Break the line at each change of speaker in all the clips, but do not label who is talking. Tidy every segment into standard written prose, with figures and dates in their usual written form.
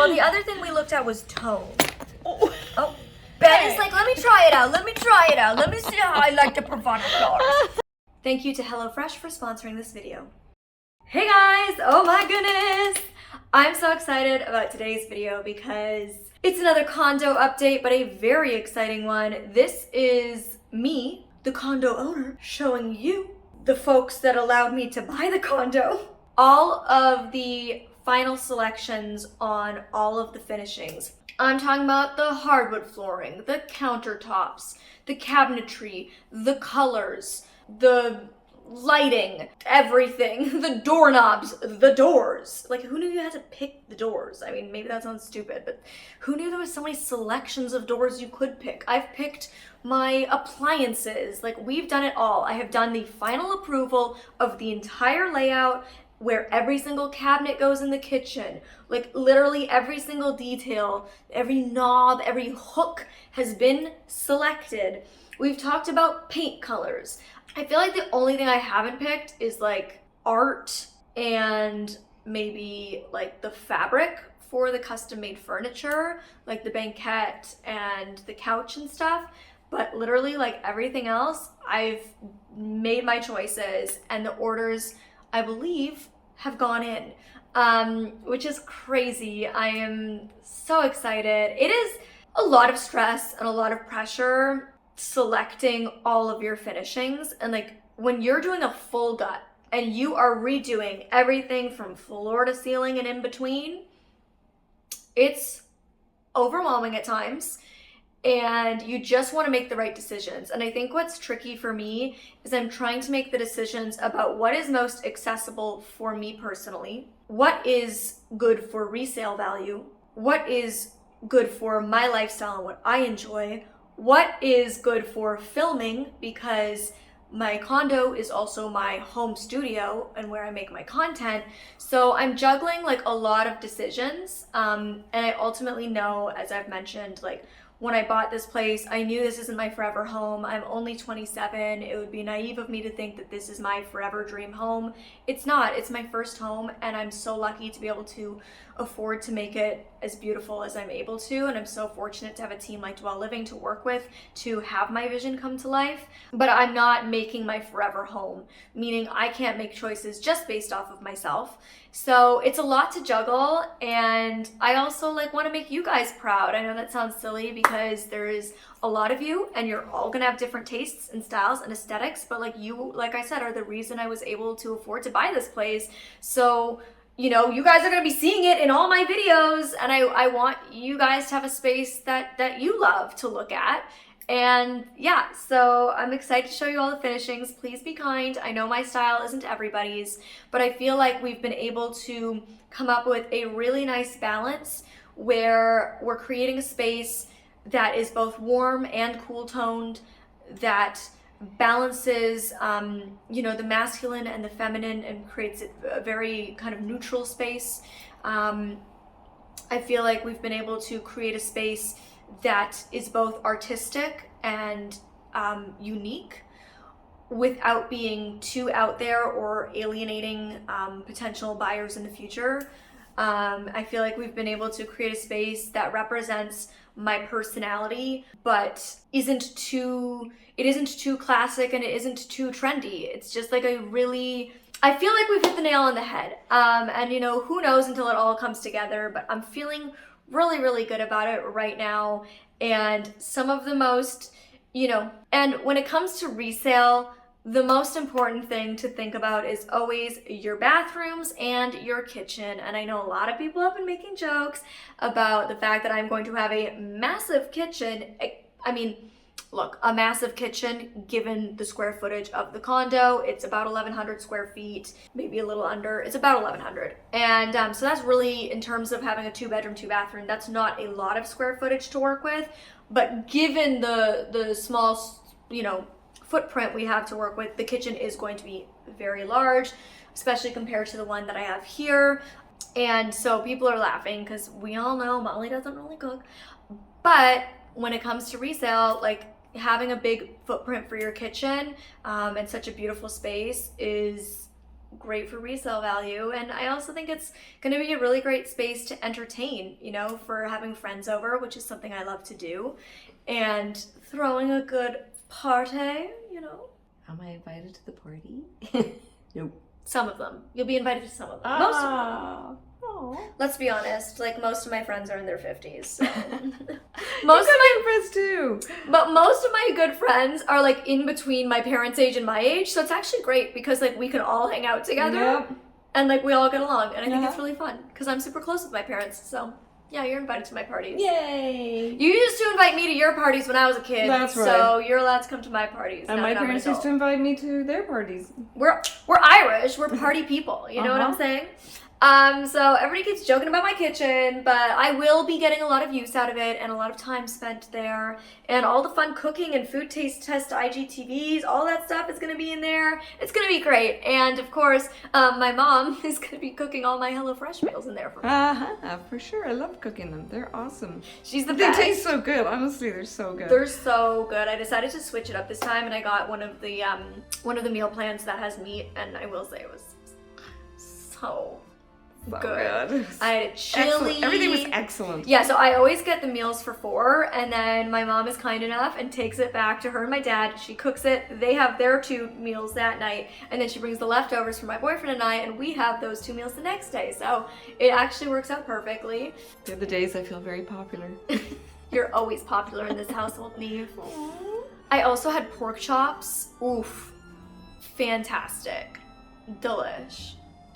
Oh, the other thing we looked at was tone. Oh. Ben is like, let me try it out. Let me try it out. Let me see how I like to provide flowers. Thank you to HelloFresh for sponsoring this video. Hey guys, oh my goodness. I'm so excited about today's video because it's another condo update, but a very exciting one. This is me, the condo owner, showing you, the folks that allowed me to buy the condo, all of the final selections on all of the finishings. I'm talking about the hardwood flooring, the countertops, the cabinetry, the colors, the lighting, everything, the doorknobs, the doors. Like, who knew you had to pick the doors? I mean, maybe that sounds stupid, but who knew there was so many selections of doors you could pick? I've picked my appliances. Like, we've done it all. I have done the final approval of the entire layout, where every single cabinet goes in the kitchen. Like, literally every single detail, every knob, every hook has been selected. We've talked about paint colors. I feel like the only thing I haven't picked is like art and maybe like the fabric for the custom made furniture, like the banquette and the couch and stuff. But literally like everything else, I've made my choices and the orders, I believe, have gone in, which is crazy. I am so excited. It is a lot of stress and a lot of pressure selecting all of your finishings. And like when you're doing a full gut and you are redoing everything from floor to ceiling and in between, it's overwhelming at times. And you just want to make the right decisions. And I think what's tricky for me is I'm trying to make the decisions about what is most accessible for me personally, what is good for resale value, what is good for my lifestyle and what I enjoy, what is good for filming, because my condo is also my home studio and where I make my content. So I'm juggling like a lot of decisions. And I ultimately know, as I've mentioned, like, when I bought this place, I knew this isn't my forever home. I'm only 27. It would be naive of me to think that this is my forever dream home. It's not. It's my first home, and I'm so lucky to be able to afford to make it as beautiful as I'm able to. And I'm so fortunate to have a team like Dwell Living to work with to have my vision come to life. But I'm not making my forever home, meaning I can't make choices just based off of myself. So it's a lot to juggle, and I also like want to make you guys proud. I know that sounds silly because there is a lot of you and you're all gonna have different tastes and styles and aesthetics, but like you, like I said, are the reason I was able to afford to buy this place. So, you know, you guys are gonna be seeing it in all my videos, and I want you guys to have a space that you love to look at. And yeah, so I'm excited to show you all the finishings. Please be kind. I know my style isn't everybody's, but I feel like we've been able to come up with a really nice balance where we're creating a space that is both warm and cool toned, that balances, you know, the masculine and the feminine and creates a very kind of neutral space. I feel like we've been able to create a space that is both artistic and unique without being too out there or alienating potential buyers in the future. I feel like we've been able to create a space that represents my personality, but isn't too classic and it isn't too trendy. It's just like a really, I feel like we've hit the nail on the head. And you know, who knows until it all comes together, but I'm feeling really, really good about it right now. And some of the most, you know, and when it comes to resale, the most important thing to think about is always your bathrooms and your kitchen. And I know a lot of people have been making jokes about the fact that I'm going to have a massive kitchen. I mean, look, a massive kitchen, given the square footage of the condo, it's about 1,100 square feet, maybe a little under. It's about 1,100. And so that's really, in terms of having a 2-bedroom, 2-bathroom, that's not a lot of square footage to work with. But given the small, you know, footprint we have to work with, the kitchen is going to be very large, especially compared to the one that I have here. And so people are laughing because we all know Molly doesn't really cook. But when it comes to resale, like, having a big footprint for your kitchen and such a beautiful space is great for resale value, and I also think it's going to be a really great space to entertain, you know, for having friends over, which is something I love to do, and throwing a good party, you know.
Am I invited to the party? Nope.
Some of them. You'll be invited to some of them. Most of them.
Oh.
Let's be honest, like most of my friends are in their 50s, so.
Most of my friends too.
But most of my good friends are like in between my parents' age and my age, so it's actually great because like we can all hang out together.
Yep.
And like we all get along, and I think it's really fun because I'm super close with my parents, so yeah, you're invited to my parties.
Yay!
You used to invite me to your parties when I was a kid.
That's right.
So you're allowed to come to my parties.
And my parents used to invite me to their parties.
We're Irish. We're party people. You know what I'm saying? So everybody keeps joking about my kitchen, but I will be getting a lot of use out of it and a lot of time spent there, and all the fun cooking and food taste test IGTVs, all that stuff is going to be in there. It's going to be great. And of course, my mom is going to be cooking all my HelloFresh meals in there for me.
For sure. I love cooking them. They're awesome.
She's the best.
They taste so good. Honestly, they're so good.
They're so good. I decided to switch it up this time, and I got one of the meal plans that has meat, and I will say it was so good. I had a chili.
Excellent. Everything was excellent.
Yeah, so I always get the meals for 4, and then my mom is kind enough and takes it back to her and my dad. She cooks it. They have their 2 meals that night, and then she brings the leftovers for my boyfriend and I, and we have those 2 meals the next day. So it actually works out perfectly.
The other days I feel very popular.
You're always popular in this household, Neve. I also had pork chops. Oof. Fantastic. Delish.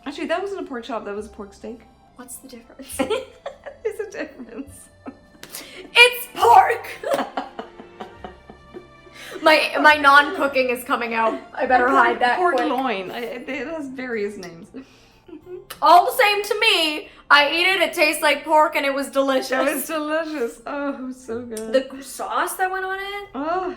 Actually, that wasn't a pork chop, that was a pork steak.
What's the difference?
There's a difference.
It's pork! my non-cooking is coming out. I better hide that
pork
quick.
loin. It has various names.
All the same to me. I eat it, it tastes like pork, and it was delicious.
It was delicious. Oh, it was so good.
The sauce that went on it?
Oh.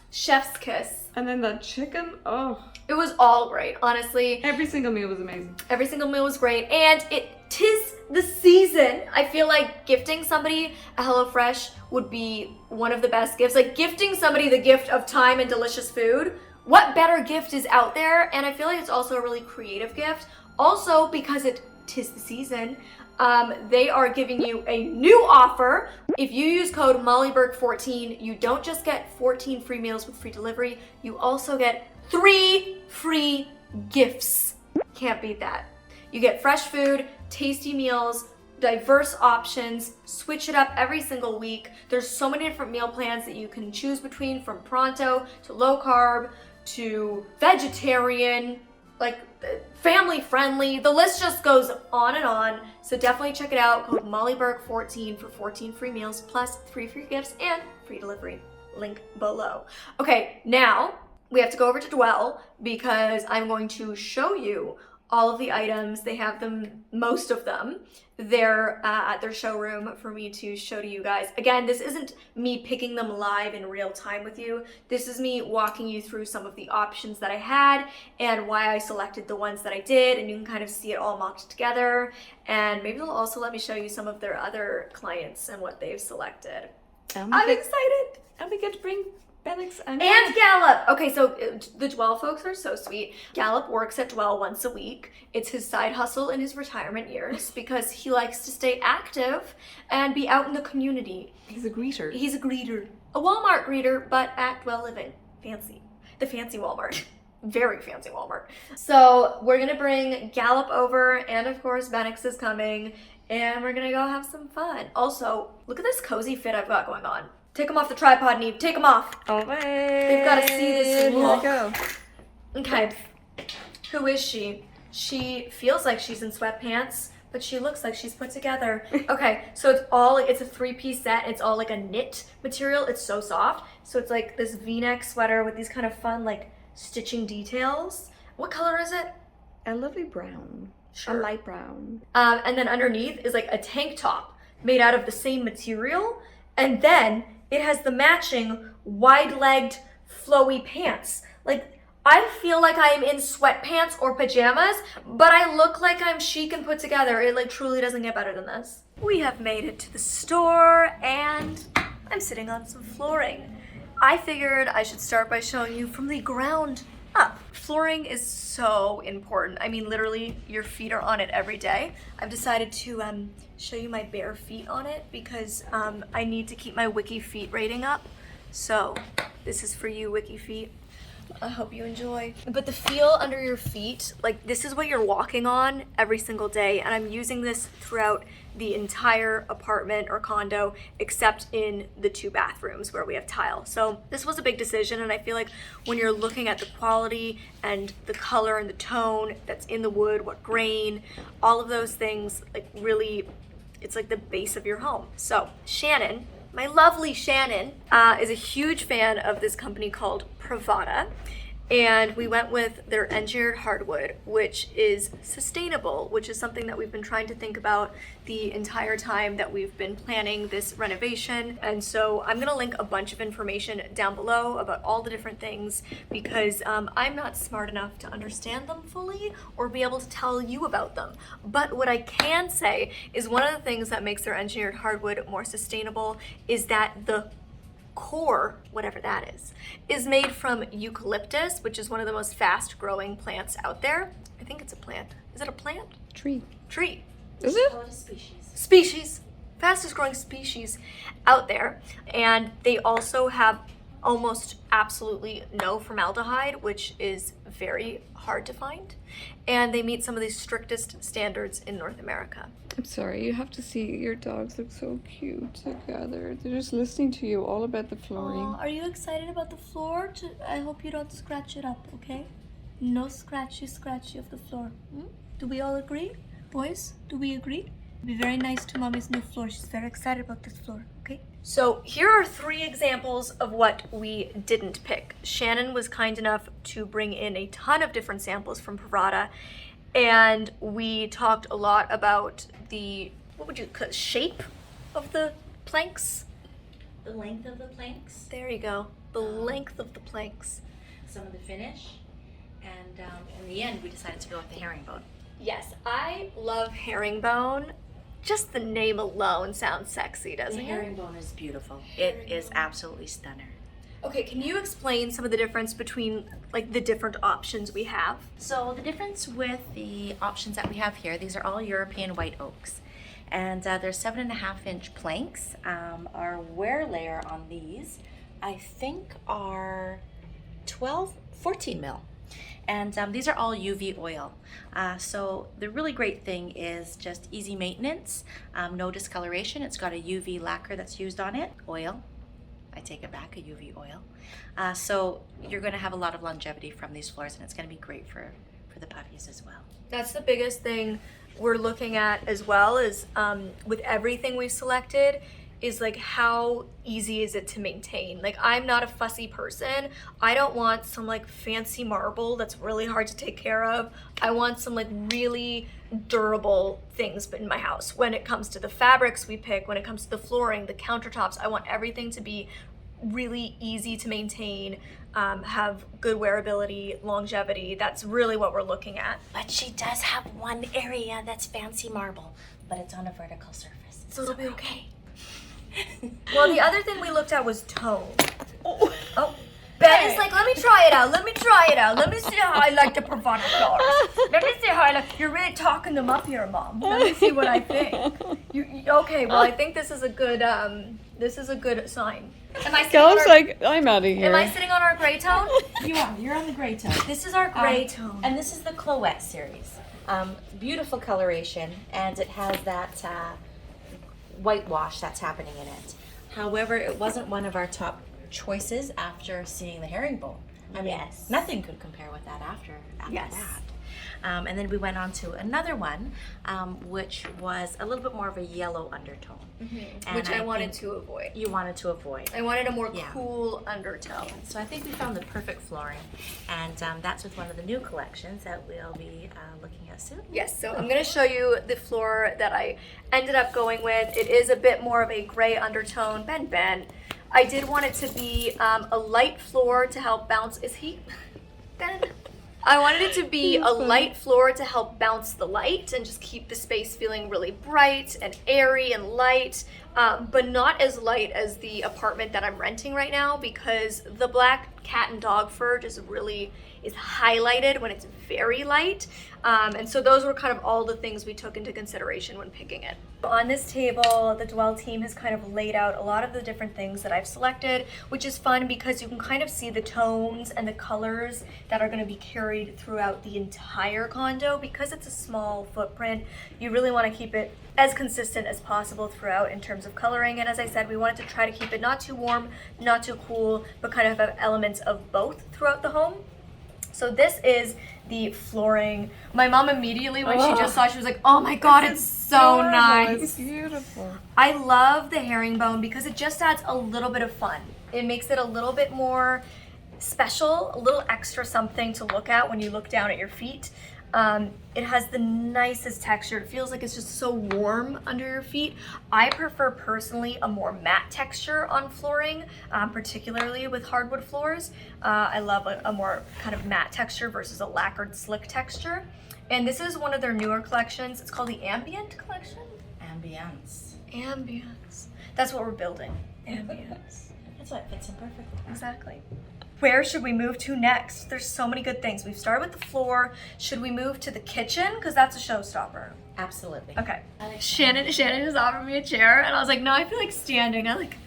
Chef's kiss.
And then that chicken, oh.
It was all great, honestly.
Every single meal was amazing.
Every single meal was great, and tis the season. I feel like gifting somebody a HelloFresh would be one of the best gifts. Like gifting somebody the gift of time and delicious food. What better gift is out there? And I feel like it's also a really creative gift. Also, because tis the season, they are giving you a new offer. If you use code MollyBurke14, you don't just get 14 free meals with free delivery, you also get 3 free gifts. Can't beat that. You get fresh food, tasty meals, diverse options, switch it up every single week. There's so many different meal plans that you can choose between, from pronto to low carb to vegetarian, like family friendly. The list just goes on and on. So definitely check it out. Code MollyBurke14 for 14 free meals plus 3 free gifts and free delivery. Link below. Okay, now we have to go over to Dwell because I'm going to show you all of the items. They have them, most of them. They're at their showroom for me to show to you guys. Again, this isn't me picking them live in real time with you. This is me walking you through some of the options that I had and why I selected the ones that I did, and you can kind of see it all mocked together. And maybe they'll also let me show you some of their other clients and what they've selected. I'm excited.
And we get to bring Benix
and Gallup. Okay, so the Dwell folks are so sweet. Gallup works at Dwell once a week. It's his side hustle in his retirement years because he likes to stay active and be out in the community.
He's a greeter.
He's a greeter. A Walmart greeter, but at Dwell Living. Fancy. The fancy Walmart. Very fancy Walmart. So we're gonna bring Gallup over, and of course Benix is coming, and we're gonna go have some fun. Also, look at this cozy fit I've got going on. Take them off the tripod, Neve. Take them off.
All right.
They've got to see this look.
Here we go.
Okay. Who is she? She feels like she's in sweatpants, but she looks like she's put together. Okay, so it's a 3-piece set. It's all like a knit material. It's so soft. So it's like this V-neck sweater with these kind of fun like stitching details. What color is it?
A lovely brown.
Sure.
A light brown.
And then underneath is like a tank top made out of the same material. And then it has the matching wide-legged flowy pants. Like, I feel like I am in sweatpants or pajamas, but I look like I'm chic and put together. It like truly doesn't get better than this. We have made it to the store and I'm sitting on some flooring. I figured I should start by showing you from the ground up. Flooring is so important. I mean, literally, your feet are on it every day. I've decided to show you my bare feet on it because I need to keep my Wiki Feet rating up. So this is for you, Wiki Feet. I hope you enjoy. But the feel under your feet, like this is what you're walking on every single day, and I'm using this throughout the entire apartment or condo except in the 2 bathrooms where we have tile. So this was a big decision, and I feel like when you're looking at the quality and the color and the tone that's in the wood, what grain, all of those things, like really, it's like the base of your home. So Shannon, my lovely Shannon, is a huge fan of this company called Pravada, and we went with their engineered hardwood, which is sustainable, which is something that we've been trying to think about the entire time that we've been planning this renovation. And so I'm gonna link a bunch of information down below about all the different things because I'm not smart enough to understand them fully or be able to tell you about them. But what I can say is one of the things that makes their engineered hardwood more sustainable is that the core, whatever that is made from eucalyptus, which is one of the most fast growing plants out there. I think it's a plant. Is it a plant?
Tree.
Tree.
Is it?
Call it a species.
Species. Fastest growing species out there. And they also have almost absolutely no formaldehyde, which is very hard to find. And they meet some of the strictest standards in North America.
I'm sorry, you have to see your dogs look so cute together. They're just listening to you all about the flooring.
Are you excited about the floor? I hope you don't scratch it up, okay? No scratchy of the floor. Do we all agree? Boys, do we agree? Be very nice to mommy's new floor. She's very excited about this floor, okay? So here are 3 examples of what we didn't pick. Shannon was kind enough to bring in a ton of different samples from Pravada, and we talked a lot about the, what would you call, shape of the planks?
The length of the planks,
There you go. The length of the planks.
some of the finish, and in the end we decided to go with the herringbone.
Yes, I love herringbone. Just the name alone sounds sexy,
The
doesn't it?
herringbone is beautiful. It is absolutely stunning.
Okay, can you explain some of the difference between like the different options we have?
So the difference with the options that we have here, these are all European white oaks, and they're 7.5-inch planks. Our wear layer on these, I think, are 14 mil. And these are all UV oil. So the really great thing is just easy maintenance, no discoloration. It's got a UV lacquer that's used on it, oil. I take it back, a UV oil. So you're gonna have a lot of longevity from these floors, and it's gonna be great for the puppies as well.
That's the biggest thing we're looking at as well is with everything we've selected is like how easy is it to maintain. Like I'm not a fussy person. I don't want some like fancy marble that's really hard to take care of. I want some like really durable things in my house. When it comes to the fabrics we pick, when it comes to the flooring, the countertops, I want everything to be really easy to maintain, have good wearability, longevity. That's really what we're looking at.
But she does have one area that's fancy marble, but it's on a vertical surface.
So it'll be okay. Well, the other thing we looked at was tone. Oh, Ben is like, let me try it out. Let me try it out. Let me see how I like the Pravada floors. Let me see how I like. You're really talking them up here, Mom. Let me see what I think. Okay? Well, I think this is a good. This is a good sign. Am I sitting on
Girls
our,
like, I'm out of here.
Am I sitting on our gray tone?
You're on the gray tone.
This is our gray tone.
And this is the Cloette series. Beautiful coloration, and it has that whitewash that's happening in it. However, it wasn't one of our top choices after seeing the herringbone. I mean, nothing could compare with that after
Yes.
that. And then we went on to another one, which was a little bit more of a yellow undertone. And
Which I wanted
think
to avoid.
You wanted to avoid.
I wanted a more
Yeah.
cool undertone.
So I think we found the perfect flooring, and that's with one of the new collections that we'll be looking at soon.
Yes, so I'm gonna show you the floor that I ended up going with. It is a bit more of a gray undertone. Ben. I did want it to be a light floor to help bounce. Is he? Ben? I wanted it to be a light floor to help bounce the light and just keep the space feeling really bright and airy and light, but not as light as the apartment that I'm renting right now because the black cat and dog fur just really is highlighted when it's very light. And so those were kind of all the things we took into consideration when picking it. On this table, the Dwell team has kind of laid out a lot of the different things that I've selected, which is fun because you can kind of see the tones and the colors that are going to be carried throughout the entire condo. Because it's a small footprint, you really want to keep it as consistent as possible throughout in terms of coloring. And as I said, we wanted to try to keep it not too warm, not too cool, but kind of have elements of both throughout the home. So this is the flooring. My mom immediately, when she just saw it, she was like, oh my God, it's so nice.
It's beautiful.
I love the herringbone because it just adds a little bit of fun. It makes it a little bit more special, a little extra something to look at when you look down at your feet. It has the nicest texture. It feels like it's just so warm under your feet. I prefer personally a more matte texture on flooring, particularly with hardwood floors. I love a more kind of matte texture versus a lacquered slick texture. And this is one of their newer collections. It's called the Ambient collection.
Ambience.
Ambience. That's what we're building. Ambience.
That's why it fits in perfectly.
Exactly. Where should we move to next? There's so many good things. We've started with the floor. Should we move to the kitchen? Because that's a showstopper.
Absolutely.
Okay. Shannon just offered me a chair, and I was like, no, I feel like standing. I like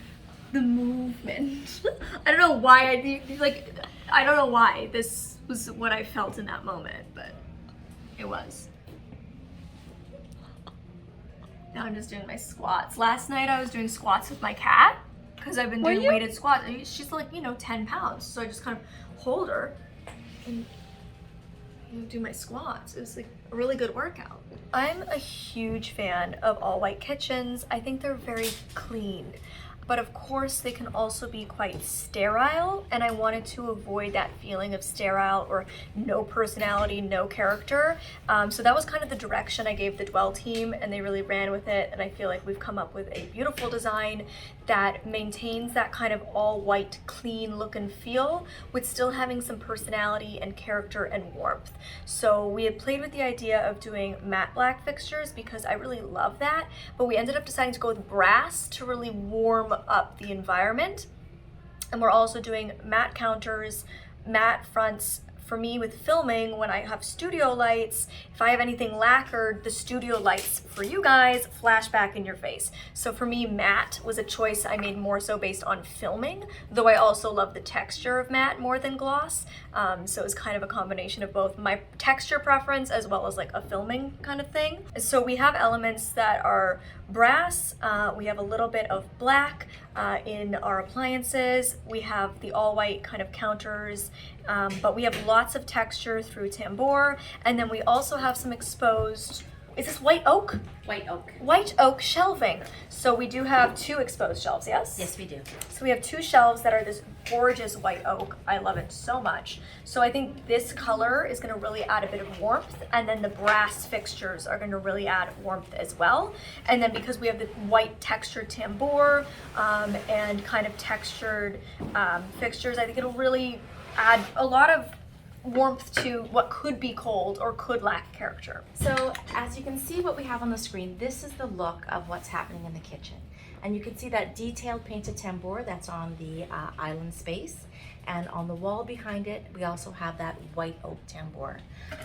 the movement. I don't know why I don't know why this was what I felt in that moment, but it was. Now I'm just doing my squats. Last night I was doing squats with my cat because I've been doing weighted squats. She's like, 10 pounds. So I just kind of hold her and do my squats. It was like a really good workout. I'm a huge fan of all white kitchens. I think they're very clean. But of course they can also be quite sterile, and I wanted to avoid that feeling of sterile or no personality, no character. So that was kind of the direction I gave the Dwell team, and they really ran with it, and I feel like we've come up with a beautiful design that maintains that kind of all white, clean look and feel with still having some personality and character and warmth. So we had played with the idea of doing matte black fixtures because I really love that, but we ended up deciding to go with brass to really warm up the environment. And we're also doing matte counters, matte fronts. For me, with filming, when I have studio lights, if I have anything lacquered, the studio lights for you guys flash back in your face. So for me, matte was a choice I made more so based on filming, though I also love the texture of matte more than gloss. So it's kind of a combination of both my texture preference as well as like a filming kind of thing. So we have elements that are brass, we have a little bit of black in our appliances, we have the all white kind of counters, but we have lots of texture through tambour, and then we also have some exposed, is this white oak?
White oak.
White oak shelving. So we do have 2 exposed shelves, yes?
Yes, we do.
So we have 2 shelves that are this gorgeous white oak. I love it so much. So I think this color is going to really add a bit of warmth, and then the brass fixtures are going to really add warmth as well. And then because we have the white textured tambour and kind of textured fixtures, I think it'll really add a lot of warmth to what could be cold or could lack character.
So as you can see what we have on the screen, this is the look of what's happening in the kitchen. And you can see that detailed painted tambour that's on the island space. And on the wall behind it, we also have that white oak tambour.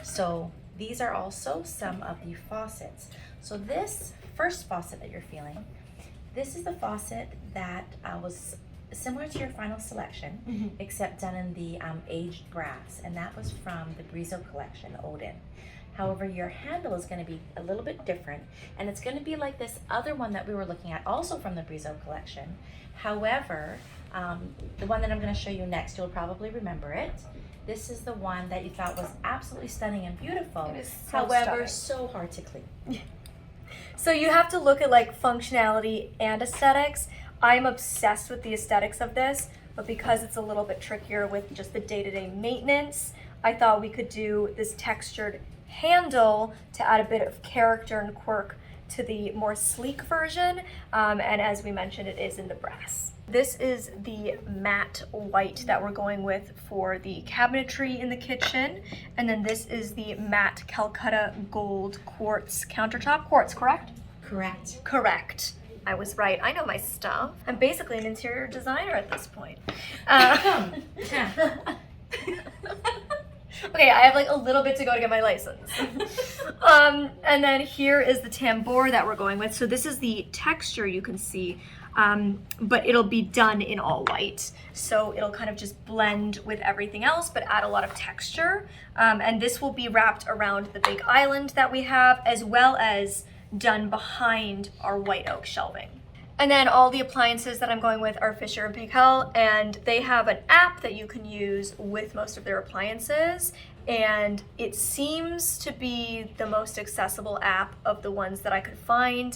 So these are also some of the faucets. So this first faucet that you're feeling, this is the faucet that was similar to your final selection, except done in the aged brass, and that was from the Brizo collection, Odin. However, your handle is going to be a little bit different, and it's going to be like this other one that we were looking at, also from the Brizo collection. However, the one that I'm going to show you next, you'll probably remember it. This is the one that you thought was absolutely stunning and beautiful,
It is so
however,
stunning.
so hard to clean.
So you have to look at like functionality and aesthetics. I'm obsessed with the aesthetics of this, but because it's a little bit trickier with just the day-to-day maintenance, I thought we could do this textured handle to add a bit of character and quirk to the more sleek version. And as we mentioned, it is in the brass. This is the matte white that we're going with for the cabinetry in the kitchen. And then this is the matte Calcutta gold quartz countertop. Quartz, correct?
Correct.
Correct. I was right. I know my stuff. I'm basically an interior designer at this point. Okay, I have like a little bit to go to get my license. And then here is the tambour that we're going with. So this is the texture you can see, but it'll be done in all white. So it'll kind of just blend with everything else, but add a lot of texture. And this will be wrapped around the big island that we have, as well as done behind our white oak shelving. And then all the appliances that I'm going with are Fisher & Paykel, and they have an app that you can use with most of their appliances, and it seems to be the most accessible app of the ones that I could find.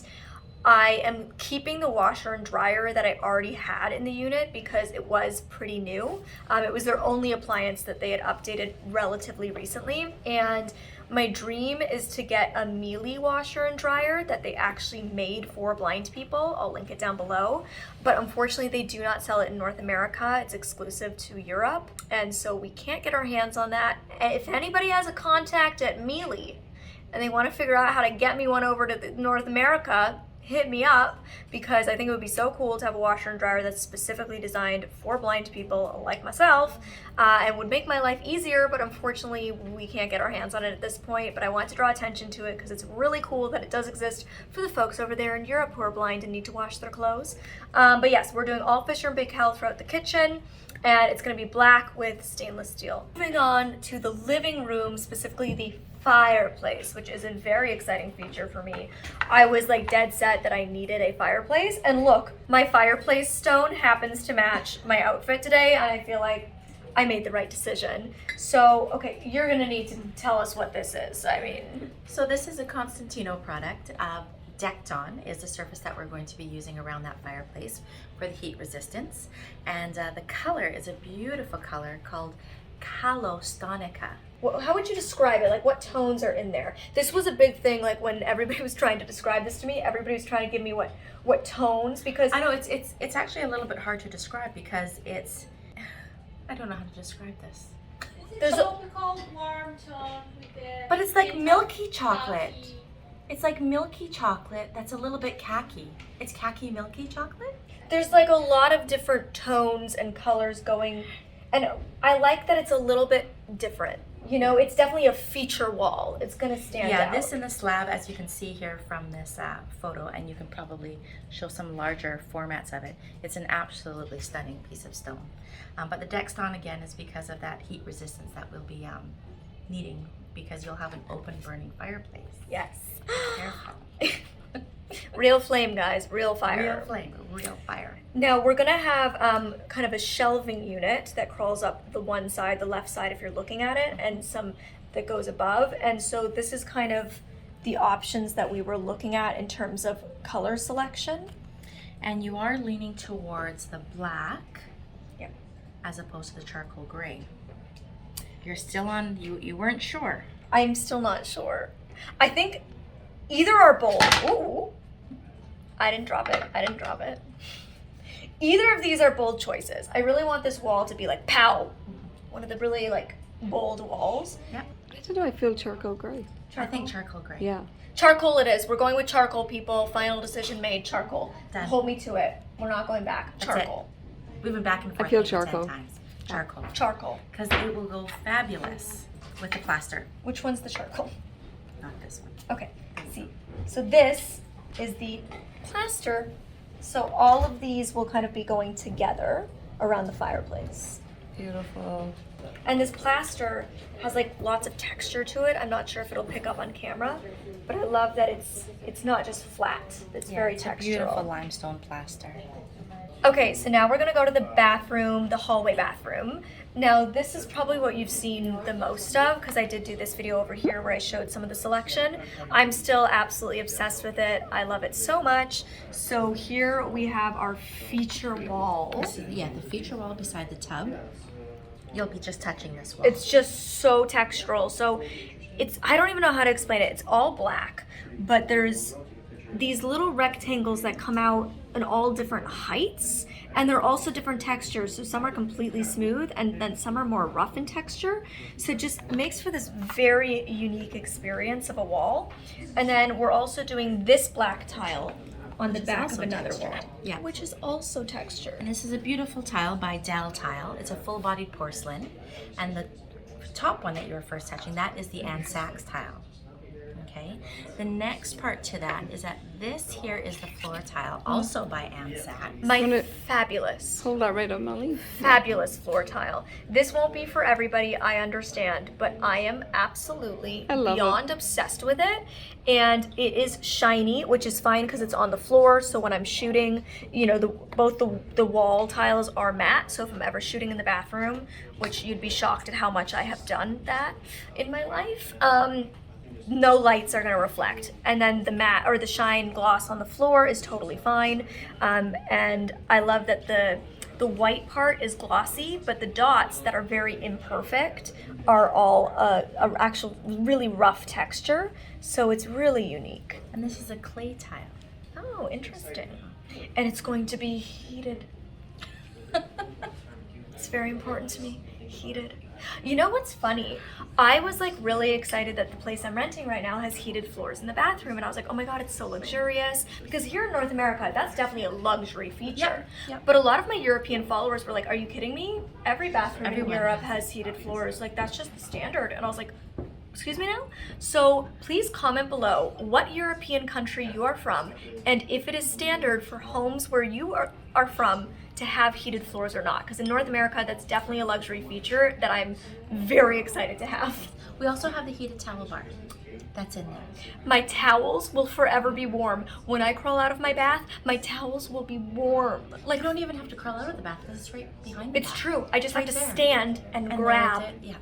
I am keeping the washer and dryer that I already had in the unit because it was pretty new. It was their only appliance that they had updated relatively recently, and my dream is to get a Miele washer and dryer that they actually made for blind people. I'll link it down below. But unfortunately, they do not sell it in North America. It's exclusive to Europe. And so we can't get our hands on that. If anybody has a contact at Miele and they want to figure out how to get me one over to North America, hit me up, because I think it would be so cool to have a washer and dryer that's specifically designed for blind people like myself, and would make my life easier, but unfortunately we can't get our hands on it at this point. But I want to draw attention to it because it's really cool that it does exist for the folks over there in Europe who are blind and need to wash their clothes. But yes, we're doing all Fisher & Paykel throughout the kitchen, and it's going to be black with stainless steel. Moving on to the living room, specifically the fireplace, which is a very exciting feature for me. I was like dead set that I needed a fireplace, and look, my fireplace stone happens to match my outfit today, and I feel like I made the right decision. So, okay, you're gonna need to tell us what this is. I mean,
So this is a Constantino product. Decked on is the surface that we're going to be using around that fireplace for the heat resistance. And the color is a beautiful color called Calostonica.
how would you describe it? Like, what tones are in there? This was a big thing, like when everybody was trying to describe this to me, everybody was trying to give me what tones, because
I know it's actually a little bit hard to describe because I don't know how to describe this.
there's a,
tropical warm tone with the
But it's like milky
khaki.
chocolate. It's like milky chocolate that's a little bit khaki. It's khaki milky chocolate?
there's like a lot of different tones and colors going, and I like that it's a little bit different. You know, it's definitely a feature wall. It's gonna stand out.
Yeah, this and the slab, as you can see here from this photo, and you can probably show some larger formats of it. It's an absolutely stunning piece of stone. But the deck stone, again, is because of that heat resistance that we'll be needing, because you'll have an open burning fireplace.
Yes.
Careful.
Real flame, guys. Real fire.
Real flame, real fire.
Now we're gonna have kind of a shelving unit that crawls up the one side, the left side if you're looking at it, and some that goes above. And so this is kind of the options that we were looking at in terms of color selection.
And you are leaning towards the black,
Yeah.
as opposed to the charcoal gray. You're still on, you weren't sure.
I'm still not sure. I think either are bold. Ooh. I didn't drop it. Either of these are bold choices. I really want this wall to be like, pow. One of the really like bold walls.
Yep.
I don't know, I feel charcoal grey.
I think charcoal gray.
Yeah.
Charcoal it is. We're going with charcoal, people. Final decision made, charcoal.
Done.
Hold me to it. We're not going back.
That's
Charcoal.
We've been back and forth.
feel
8 to 10
charcoal.
times. Charcoal.
Charcoal.
Because it will go fabulous with the plaster.
Which one's the charcoal?
Not this one.
Okay, see. So this is the plaster. So all of these will kind of be going together around the fireplace.
Beautiful.
And this plaster has like lots of texture to it. I'm not sure if it'll pick up on camera, but I love that it's not just flat. It's very
it's
textural.
a beautiful limestone plaster.
Okay, so now we're gonna go to the bathroom, the hallway bathroom. Now this is probably what you've seen the most of, because I did do this video over here where I showed some of the selection. I'm still absolutely obsessed with it. I love it so much. So here we have our feature wall.
This is, yeah, the feature wall beside the tub. You'll be just touching this wall.
It's just so textural. So I don't even know how to explain it. It's all black, but there's these little rectangles that come out in all different heights, and they're also different textures. So some are completely smooth, and then some are more rough in texture. So it just makes for this very unique experience of a wall. And then we're also doing this black tile on the back of
also
another
textured.
wall,
Yeah.
which is also textured.
And this is a beautiful tile by Dell Tile. It's a full-bodied porcelain, and the top one that you were first touching, that is the Anne Sachs tile. Okay, the next part to that is that this here is the floor tile, also by Anne Sachs.
My fabulous,
Hold that right up, Molly.
fabulous floor tile. This won't be for everybody, I understand, but I am absolutely beyond obsessed with it. And it is shiny, which is fine because it's on the floor. So when I'm shooting, you know, both the wall tiles are matte. So if I'm ever shooting in the bathroom, which you'd be shocked at how much I have done that in my life, no lights are going to reflect, and then the matte or the shine gloss on the floor is totally fine. And I love that the white part is glossy, but the dots that are very imperfect are all a actual really rough texture, so it's really unique.
And this is a clay tile.
Oh, interesting. And it's going to be heated. It's very important to me. Heated. You know what's funny? I was like really excited that the place I'm renting right now has heated floors in the bathroom, and I was like, oh my god, it's so luxurious. Because here in North America, that's definitely a luxury feature.
Yep.
But a lot of my European followers were like, are you kidding me? Every bathroom in Europe has heated floors. Like, that's just the standard. And I was like, excuse me now? So please comment below what European country you are from, and if it is standard for homes where you are from to have heated floors or not. Because in North America, that's definitely a luxury feature that I'm very excited to have.
We also have the heated towel bar. That's in there.
My towels will forever be warm. When I crawl out of my bath, my towels will be warm.
Like, you don't even have to crawl out of the bath because it's right behind you.
It's true. I just have to
there.
stand and grab.
Yeah.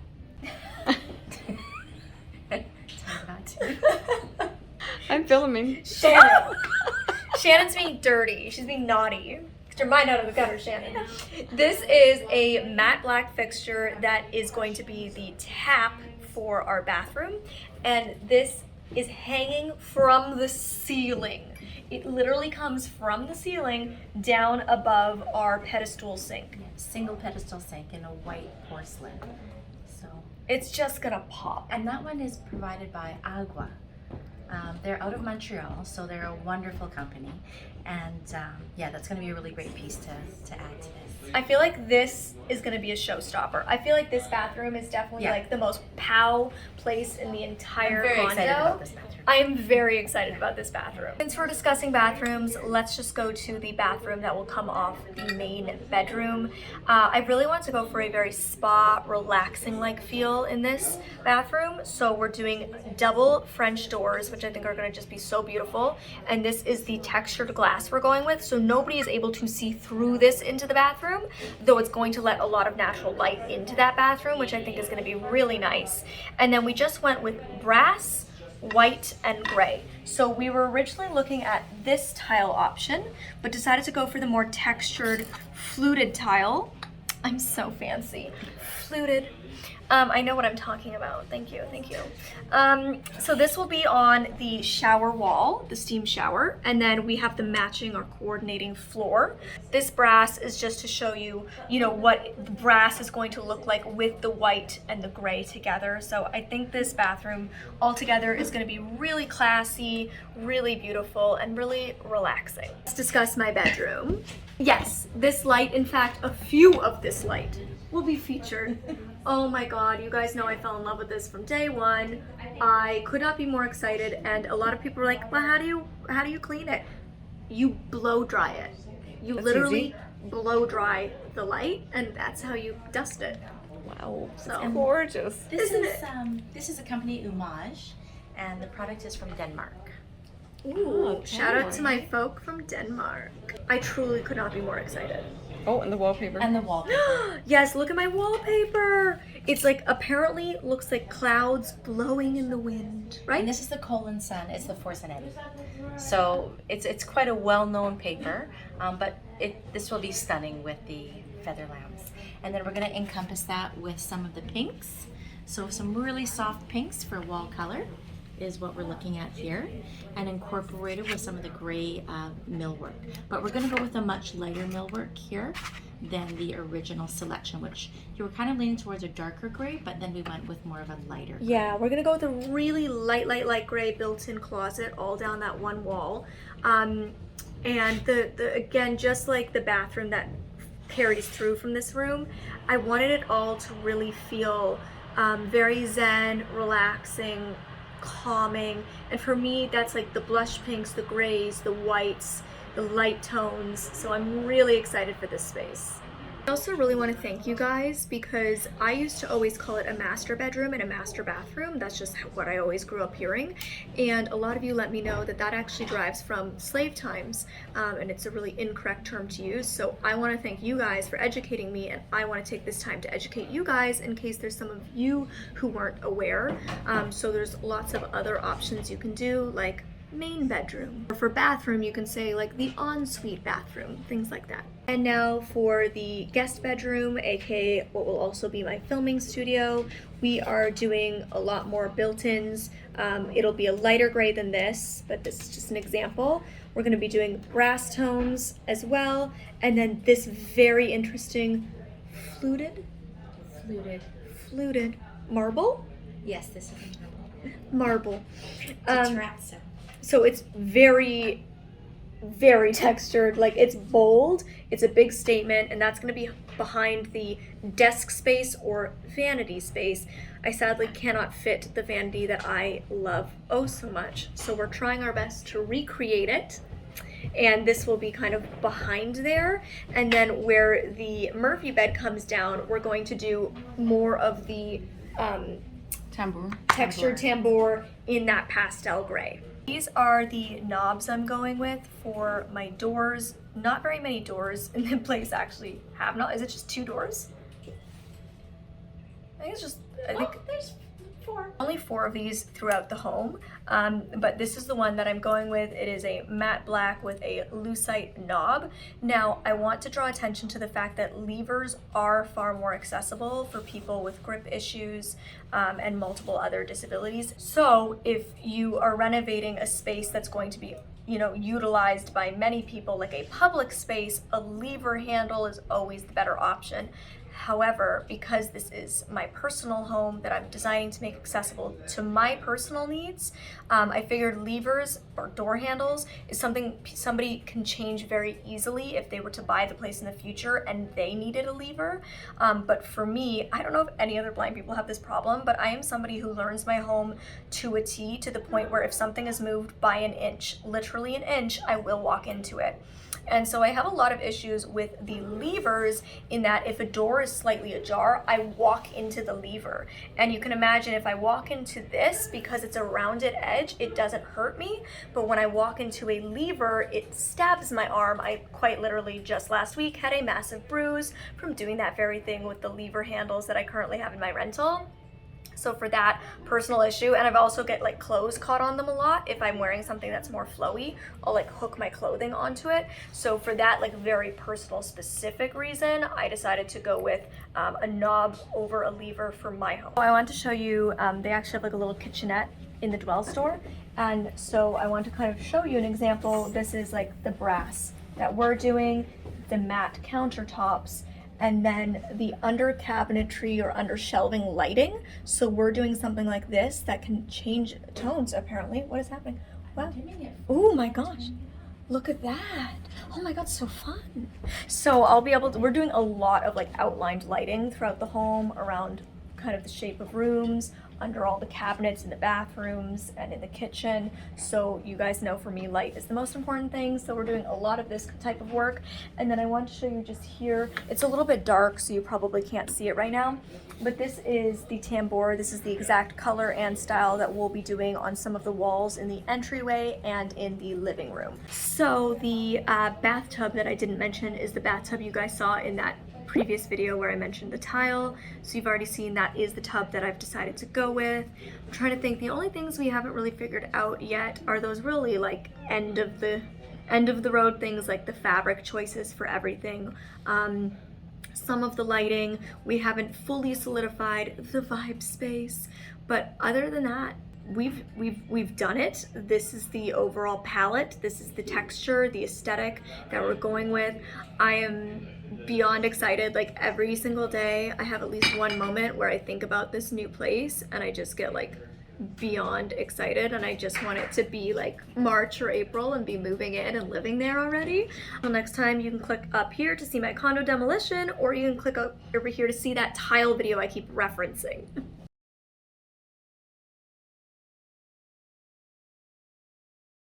I'm filming.
Shannon's being dirty. She's being naughty. Get your mind out of the gutter, Shannon. This is a matte black fixture that is going to be the tap for our bathroom, and this is hanging from the ceiling. It literally comes from the ceiling down above our pedestal sink.
Yeah, single pedestal sink in a white porcelain. So
it's just gonna pop.
And that one is provided by Agua. They're out of Montreal, so they're a wonderful company. And yeah, that's going to be a really great piece to add to this.
I feel like this is going to be a showstopper. I feel like this bathroom is definitely like the most pow place in the entire
I'm very
condo.
excited about this bathroom.
I am very excited about this bathroom. Since we're discussing bathrooms, let's just go to the bathroom that will come off the main bedroom. I really want to go for a very spa, relaxing-like feel in this bathroom. So we're doing double French doors, which I think are going to just be so beautiful. And this is the textured glass we're going with, so nobody is able to see through this into the bathroom, though it's going to let a lot of natural light into that bathroom, which I think is going to be really nice. And then we just went with brass, white, and gray. So we were originally looking at this tile option, but decided to go for the more textured fluted tile. I'm so fancy. Fluted. I know what I'm talking about. Thank you, thank you. So this will be on the shower wall, the steam shower, and then we have the matching or coordinating floor. This brass is just to show you, you know, what the brass is going to look like with the white and the gray together. So I think this bathroom altogether is going to be really classy, really beautiful, and really relaxing. Let's discuss my bedroom. Yes, this light, in fact, a few of this light will be featured. Oh my god, you guys know I fell in love with this from day one. I could not be more excited, and a lot of people were like, well, how do you clean it? You blow dry it. You
That's
literally
easy.
blow dry the light, and that's how you dust it.
Wow,
So
gorgeous.
This
Isn't
is this is a company Homage, and the product is from Denmark.
ooh, shout out to my folk from Denmark. I truly could not be more excited.
Oh, and the wallpaper.
And the wallpaper.
Yes, look at my wallpaper. It's like apparently looks like clouds blowing in the wind, right?
And this is the Colon Sun. It's the Forzanetti. So it's quite a well-known paper, but this will be stunning with the feather lamps. And then we're going to encompass that with some of the pinks. So some really soft pinks for wall color is what we're looking at here, and incorporated with some of the gray millwork. But we're going to go with a much lighter millwork here than the original selection, which you were kind of leaning towards a darker gray, but then we went with more of a lighter gray.
Yeah, we're gonna go with a really light gray built-in closet all down that one wall. And the again, just like the bathroom that carries through from this room, I wanted it all to really feel Very zen, relaxing, calming. And for me, that's like the blush pinks, the grays, the whites, the light tones. So I'm really excited for this space. I also really want to thank you guys because I used to always call it a master bedroom and a master bathroom. That's just what I always grew up hearing. And a lot of you let me know that that actually derives from slave times, and it's a really incorrect term to use. So I want to thank you guys for educating me, and I want to take this time to educate you guys in case there's some of you who weren't aware. So there's lots of other options you can do, like main bedroom. Or for bathroom, you can say like the ensuite bathroom, things like that. And now for the guest bedroom, aka what will also be my filming studio, we are doing a lot more built-ins. It'll be a lighter gray than this, but this is just an example. We're going to be doing brass tones as well, and then this very interesting fluted marble.
Yes, this is
Marble.
terrazzo.
So it's very, very textured, like it's bold, it's a big statement, and that's gonna be behind the desk space or vanity space. I sadly cannot fit the vanity that I love oh so much, so we're trying our best to recreate it. And this will be kind of behind there. And then where the Murphy bed comes down, we're going to do more of the textured tambour in that pastel gray. These are the knobs I'm going with for my doors. Not very many doors in the place actually have not. Is it just 2 doors? I think it's just, I think
there's 4.
Only 4 of these throughout the home, but this is the one that I'm going with. It is a matte black with a lucite knob. Now, I want to draw attention to the fact that levers are far more accessible for people with grip issues and multiple other disabilities. So if you are renovating a space that's going to be utilized by many people, like a public space, a lever handle is always the better option. However, because this is my personal home that I'm designing to make accessible to my personal needs, I figured levers or door handles is something somebody can change very easily if they were to buy the place in the future and they needed a lever. But for me, I don't know if any other blind people have this problem, but I am somebody who learns my home to a T, to the point where if something is moved by an inch, literally an inch, I will walk into it. And so I have a lot of issues with the levers in that if a door is slightly ajar, I walk into the lever. And you can imagine if I walk into this, because it's a rounded edge, it doesn't hurt me. But when I walk into a lever, it stabs my arm. I quite literally just last week had a massive bruise from doing that very thing with the lever handles that I currently have in my rental. So for that personal issue, and I've also get like clothes caught on them a lot. If I'm wearing something that's more flowy, I'll like hook my clothing onto it. So for that like very personal specific reason, I decided to go with a knob over a lever for my home. So I want to show you, they actually have like a little kitchenette in the Dwell store. And so I want to kind of show you an example. This is like the brass that we're doing, the matte countertops, and then the under cabinetry or under shelving lighting. So we're doing something like this that can change tones apparently. What is happening? Wow. Oh my gosh. Look at that. Oh my god, so fun. So I'll be able to, we're doing a lot of like outlined lighting throughout the home around kind of the shape of rooms, under all the cabinets in the bathrooms and in the kitchen. So you guys know for me, light is the most important thing. So we're doing a lot of this type of work. And then I want to show you just here, it's a little bit dark, so you probably can't see it right now, but this is the tambour. This is the exact color and style that we'll be doing on some of the walls in the entryway and in the living room. So the bathtub that I didn't mention is the bathtub you guys saw in that previous video where I mentioned the tile. So you've already seen that is the tub that I've decided to go with. I'm trying to think, the only things we haven't really figured out yet are those really like end of the road things, like the fabric choices for everything. Some of the lighting, we haven't fully solidified the vibe space, but other than that, we've done it. This is the overall palette. This is the texture, the aesthetic that we're going with. I am beyond excited. Like every single day I have at least one moment where I think about this new place and I just get like beyond excited, and I just want it to be like March or April and be moving in and living there already. Well, next time you can click up here to see my condo demolition, or you can click up over here to see that tile video I keep referencing.